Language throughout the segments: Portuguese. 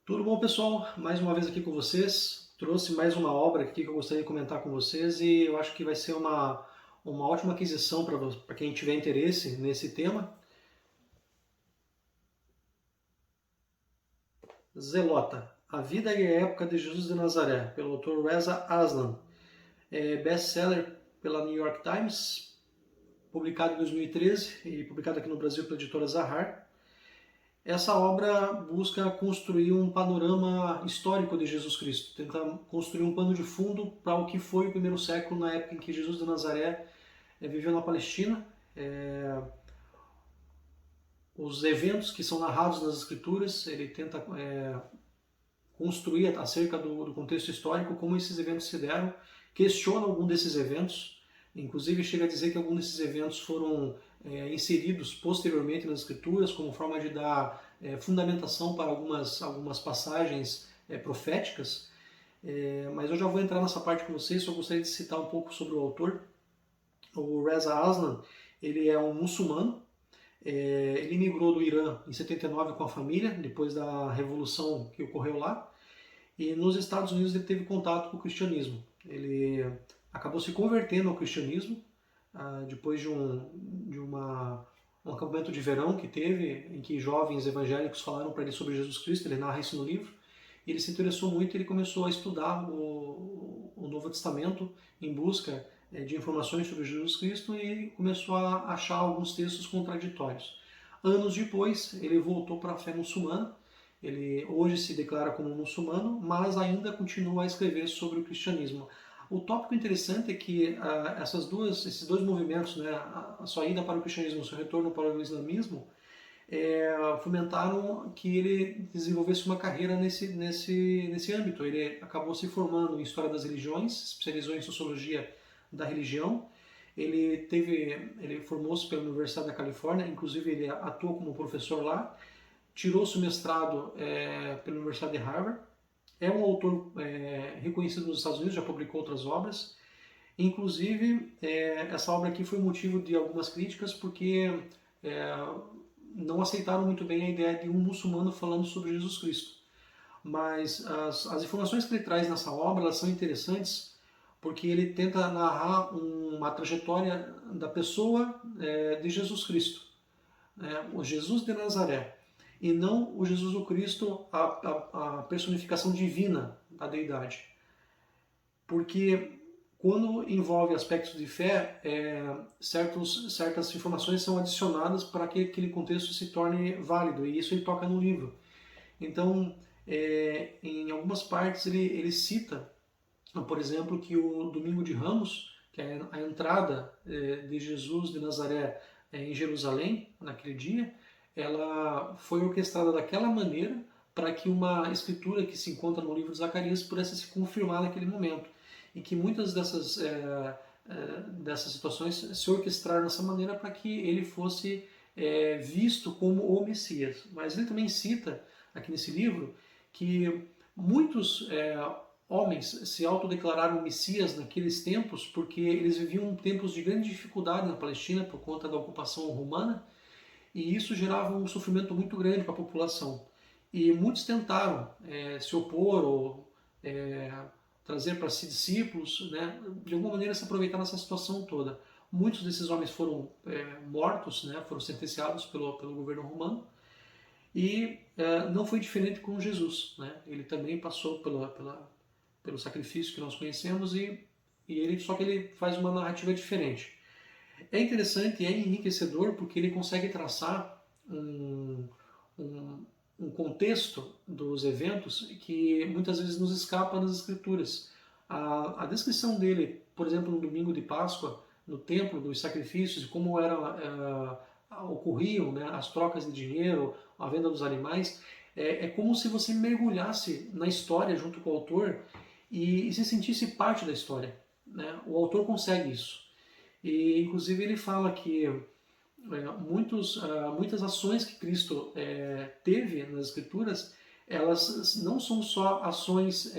Tudo bom, pessoal? Mais uma vez aqui com vocês. Trouxe mais uma obra aqui que eu gostaria de comentar com vocês e eu acho que vai ser uma ótima aquisição para quem tiver interesse nesse tema. Zelota, A Vida e a Época de Jesus de Nazaré, pelo autor Reza Aslan. É best-seller pela New York Times, publicado em 2013 e publicado aqui no Brasil pela editora Zahar. Essa obra busca construir um panorama histórico de Jesus Cristo, tentar construir um pano de fundo para o que foi o primeiro século, na época em que Jesus de Nazaré viveu na Palestina. Os eventos que são narrados nas Escrituras, ele tenta construir acerca do contexto histórico, como esses eventos se deram, questiona algum desses eventos, inclusive chega a dizer que alguns desses eventos foram inseridos posteriormente nas Escrituras como forma de dar fundamentação para algumas passagens proféticas, mas eu já vou entrar nessa parte com vocês, só gostaria de citar um pouco sobre o autor. O Reza Aslan, ele é um muçulmano, ele migrou do Irã em 79 com a família, depois da revolução que ocorreu lá, e nos Estados Unidos ele teve contato com o cristianismo. Ele acabou se convertendo ao cristianismo depois de um acampamento de verão que teve, em que jovens evangélicos falaram para ele sobre Jesus Cristo, ele narra isso no livro, e ele se interessou muito e ele começou a estudar o Novo Testamento em busca de informações sobre Jesus Cristo e começou a achar alguns textos contraditórios. Anos depois, ele voltou para a fé muçulmana. Ele hoje se declara como muçulmano, mas ainda continua a escrever sobre o cristianismo. O tópico interessante é que esses dois movimentos, né, a sua ida para o cristianismo e o seu retorno para o islamismo, fomentaram que ele desenvolvesse uma carreira nesse âmbito. Ele acabou se formando em História das Religiões, especializou em Sociologia da Religião. Ele formou-se pela Universidade da Califórnia, inclusive ele atuou como professor lá, tirou-se o mestrado pela Universidade de Harvard, é um autor reconhecido nos Estados Unidos, já publicou outras obras, inclusive essa obra aqui foi motivo de algumas críticas porque não aceitaram muito bem a ideia de um muçulmano falando sobre Jesus Cristo. Mas as informações que ele traz nessa obra elas são interessantes porque ele tenta narrar uma trajetória da pessoa de Jesus Cristo, o Jesus de Nazaré, e não o Jesus do Cristo, a personificação divina da deidade. Porque quando envolve aspectos de fé, certas informações são adicionadas para que aquele contexto se torne válido, e isso ele toca no livro. Então, em algumas partes ele cita, por exemplo, que o Domingo de Ramos, que é a entrada de Jesus de Nazaré em Jerusalém, naquele dia, ela foi orquestrada daquela maneira para que uma escritura que se encontra no livro de Zacarias pudesse se confirmar naquele momento. E que muitas dessas situações se orquestraram dessa maneira para que ele fosse visto como o Messias. Mas ele também cita, aqui nesse livro, que muitos homens se autodeclararam Messias naqueles tempos porque eles viviam tempos de grande dificuldade na Palestina por conta da ocupação romana, e isso gerava um sofrimento muito grande para a população. E muitos tentaram se opor ou trazer para si discípulos, né, de alguma maneira se aproveitar dessa situação toda. Muitos desses homens foram mortos, né, foram sentenciados pelo governo romano, e não foi diferente com Jesus. Né? Ele também passou pelo sacrifício que nós conhecemos, só que ele faz uma narrativa diferente. É interessante e é enriquecedor porque ele consegue traçar um contexto dos eventos que muitas vezes nos escapa das escrituras. A descrição dele, por exemplo, no domingo de Páscoa, no templo dos sacrifícios, e como ocorriam, né, as trocas de dinheiro, a venda dos animais, é como se você mergulhasse na história junto com o autor e se sentisse parte da história. Né? O autor consegue isso. E, inclusive, ele fala que muitas ações que Cristo teve nas Escrituras, elas não são só ações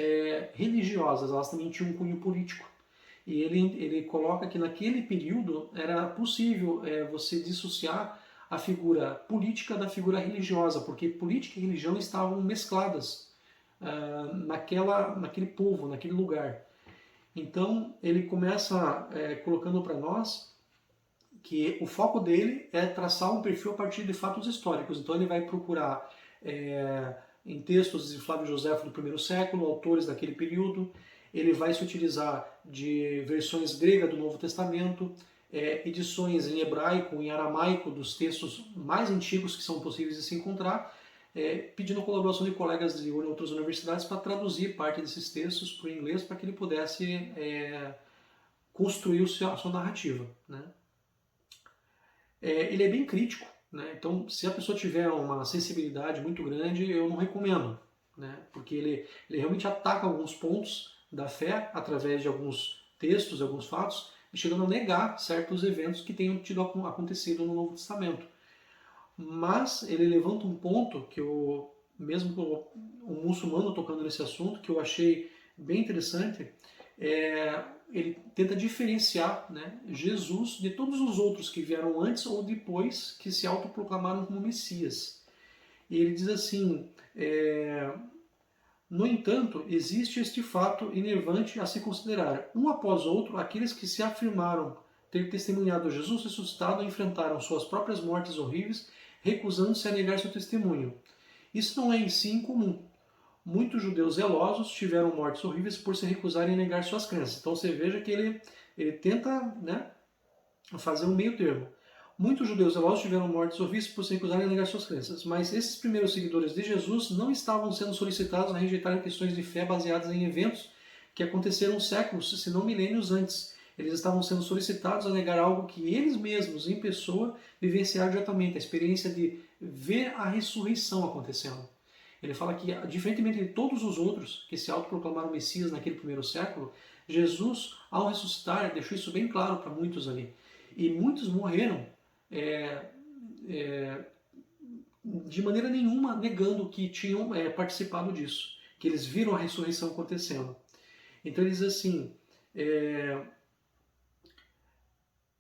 religiosas, elas também tinham um cunho político. E ele coloca que naquele período era possível você dissociar a figura política da figura religiosa, porque política e religião estavam mescladas. naquele povo, naquele lugar. Então ele começa colocando para nós que o foco dele é traçar um perfil a partir de fatos históricos. Então ele vai procurar em textos de Flávio Joséfo do primeiro século, autores daquele período. Ele vai se utilizar de versões gregas do Novo Testamento, edições em hebraico, em aramaico dos textos mais antigos que são possíveis de se encontrar, pedindo colaboração de colegas de outras universidades para traduzir parte desses textos para o inglês para que ele pudesse construir a sua narrativa, né? Ele é bem crítico, né? Então, se a pessoa tiver uma sensibilidade muito grande, eu não recomendo, né? Porque ele realmente ataca alguns pontos da fé através de alguns textos, alguns fatos, chegando a negar certos eventos que tenham acontecido no Novo Testamento. Mas ele levanta um ponto que eu, mesmo um muçulmano tocando nesse assunto, que eu achei bem interessante, ele tenta diferenciar, né, Jesus de todos os outros que vieram antes ou depois que se autoproclamaram como Messias. E ele diz assim, no entanto, existe este fato enervante a se considerar. Um após outro, aqueles que se afirmaram ter testemunhado Jesus ressuscitado enfrentaram suas próprias mortes horríveis, recusando-se a negar seu testemunho. Isso não é em si incomum. Muitos judeus zelosos tiveram mortes horríveis por se recusarem a negar suas crenças. Então você veja que ele tenta, né, fazer um meio termo. Muitos judeus zelosos tiveram mortes horríveis por se recusarem a negar suas crenças, mas esses primeiros seguidores de Jesus não estavam sendo solicitados a rejeitarem questões de fé baseadas em eventos que aconteceram séculos, se não milênios antes. Eles estavam sendo solicitados a negar algo que eles mesmos, em pessoa, vivenciaram diretamente, a experiência de ver a ressurreição acontecendo. Ele fala que, diferentemente de todos os outros que se autoproclamaram Messias naquele primeiro século, Jesus, ao ressuscitar, deixou isso bem claro para muitos ali. E muitos morreram de maneira nenhuma negando que tinham participado disso, que eles viram a ressurreição acontecendo. Então ele diz assim,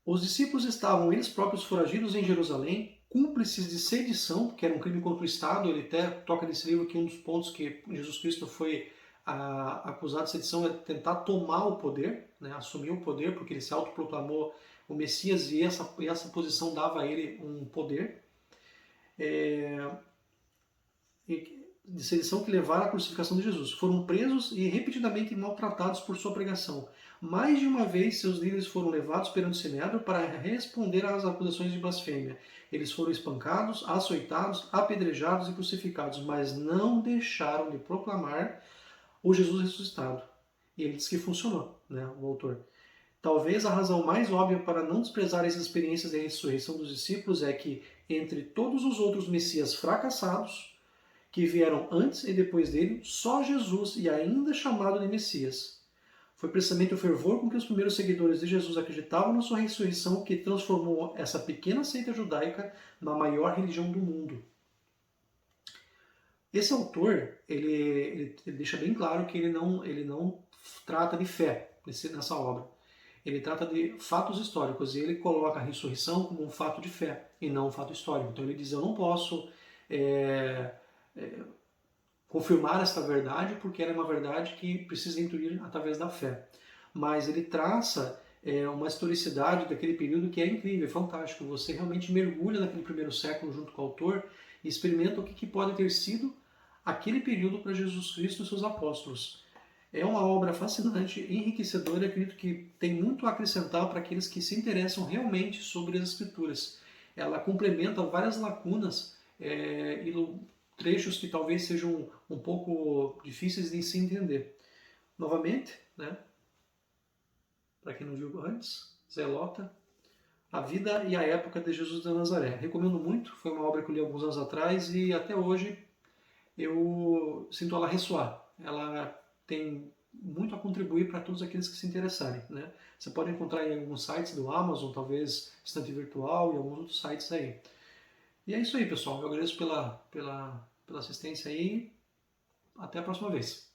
os discípulos estavam eles próprios foragidos em Jerusalém, cúmplices de sedição, que era um crime contra o Estado. Ele até toca nesse livro que um dos pontos que Jesus Cristo foi acusado de sedição é tentar tomar o poder, né, assumir o poder, porque ele se autoproclamou o Messias e essa posição dava a ele um poder. De sedição que levaram à crucificação de Jesus. Foram presos e repetidamente maltratados por sua pregação. Mais de uma vez, seus líderes foram levados perante o Sinédrio para responder às acusações de blasfêmia. Eles foram espancados, açoitados, apedrejados e crucificados, mas não deixaram de proclamar o Jesus ressuscitado. E ele diz que funcionou, né, o autor. Talvez a razão mais óbvia para não desprezar essas experiências da ressurreição dos discípulos é que, entre todos os outros messias fracassados, que vieram antes e depois dele, só Jesus, e ainda chamado de Messias. Foi precisamente o fervor com que os primeiros seguidores de Jesus acreditavam na sua ressurreição que transformou essa pequena seita judaica na maior religião do mundo. Esse autor, ele deixa bem claro que ele não trata de fé nessa obra. Ele trata de fatos históricos e ele coloca a ressurreição como um fato de fé e não um fato histórico. Então ele diz, eu não posso confirmar esta verdade porque ela é uma verdade que precisa intuir através da fé. Mas ele traça uma historicidade daquele período que é incrível, é fantástico. Você realmente mergulha naquele primeiro século junto com o autor e experimenta o que pode ter sido aquele período para Jesus Cristo e seus apóstolos. É uma obra fascinante, enriquecedora, e acredito que tem muito a acrescentar para aqueles que se interessam realmente sobre as Escrituras. Ela complementa várias lacunas e trechos que talvez sejam um pouco difíceis de se entender. Novamente, né, para quem não viu antes, Zelota, A Vida e a Época de Jesus de Nazaré. Recomendo muito, foi uma obra que eu li alguns anos atrás e até hoje eu sinto ela ressoar. Ela tem muito a contribuir para todos aqueles que se interessarem, né? Você pode encontrar em alguns sites do Amazon, talvez Estante Virtual e alguns outros sites aí. E é isso aí, pessoal. Eu agradeço pela assistência aí. Até a próxima vez.